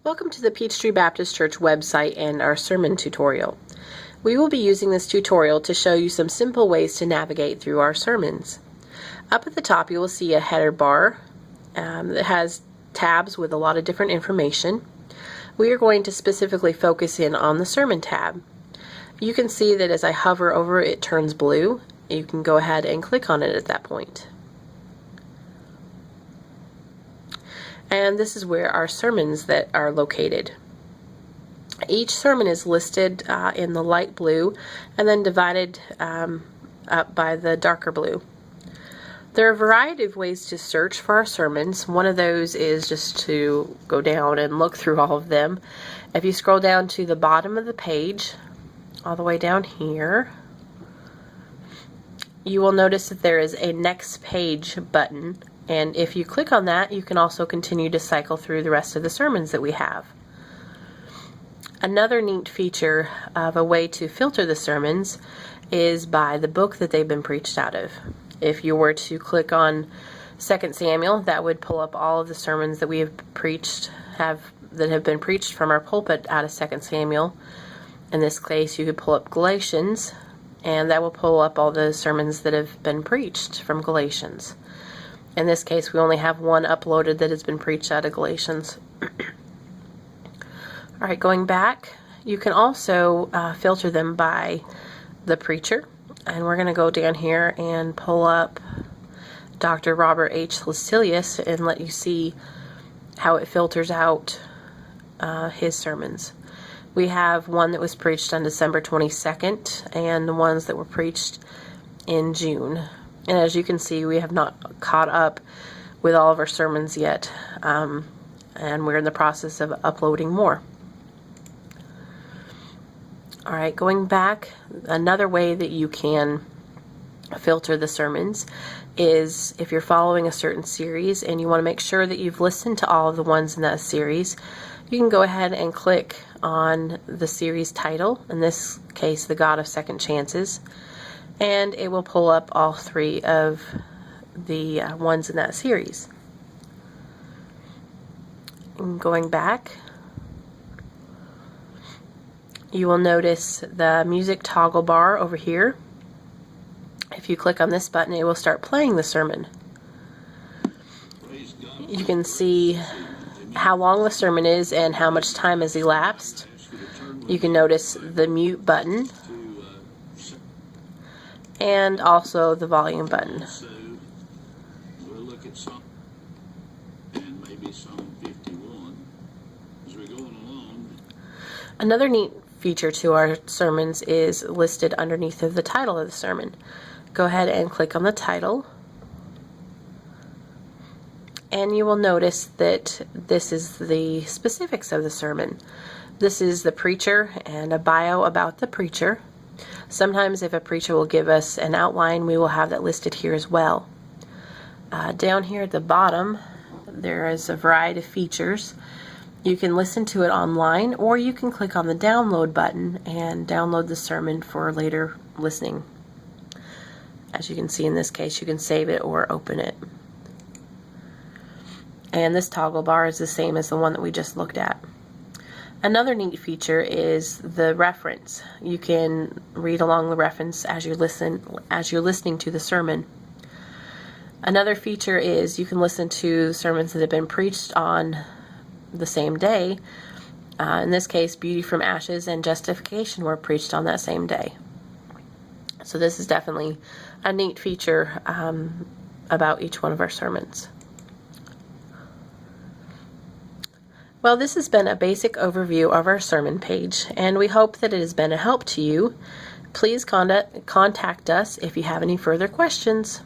Welcome to the Peachtree Baptist Church website and our sermon tutorial. We will be using this tutorial to show you some simple ways to navigate through our sermons. Up at the top you will see a header bar that has tabs with a lot of different information. We are going to specifically focus in on the sermon tab. You can see that as I hover over it, it turns blue. You can go ahead and click on it at that point. And this is where our sermons that are located. Each sermon is listed in the light blue and then divided up by the darker blue. There are a variety of ways to search for our sermons. One of those is just to go down and look through all of them. If you scroll down to the bottom of the page, all the way down here, you will notice that there is a next page button. And if you click on that, you can also continue to cycle through the rest of the sermons that we have. Another neat feature of a way to filter the sermons is by the book that they've been preached out of. If you were to click on 2 Samuel, that would pull up all of the sermons that we have preached, that have been preached from our pulpit out of 2 Samuel. In this case, you could pull up Galatians, and that will pull up all the sermons that have been preached from Galatians. In this case, we only have one uploaded that has been preached out of Galatians. Alright, going back, you can also filter them by the preacher. And we're going to go down here and pull up Dr. Robert H. Lucilius and let you see how it filters out his sermons. We have one that was preached on December 22nd and the ones that were preached in June. And as you can see, we have not caught up with all of our sermons yet, and we're in the process of uploading more. Alright, going back, another way that you can filter the sermons is if you're following a certain series and you want to make sure that you've listened to all of the ones in that series, you can go ahead and click on the series title, in this case, The God of Second Chances, and it will pull up all three of the ones in that series. And going back, you will notice the music toggle bar over here. If you click on this button, it will start playing the sermon. You can see how long the sermon is and how much time has elapsed. You can notice the mute button and also the volume button. Another neat feature to our sermons is listed underneath of the title of the sermon. Go ahead and click on the title, and you will notice that this is the specifics of the sermon. This is the preacher and a bio about the preacher. Sometimes if a preacher will give us an outline, we will have that listed here as well. Down here at the bottom, there is a variety of features. You can listen to it online, or you can click on the download button and download the sermon for later listening. As you can see in this case, you can save it or open it. And this toggle bar is the same as the one that we just looked at. Another neat feature is the reference. You can read along the reference as you're listening to the sermon. Another feature is you can listen to sermons that have been preached on the same day. In this case, Beauty from Ashes and Justification were preached on that same day. So this is definitely a neat feature about each one of our sermons. Well, this has been a basic overview of our sermon page, and we hope that it has been a help to you. Please contact us if you have any further questions.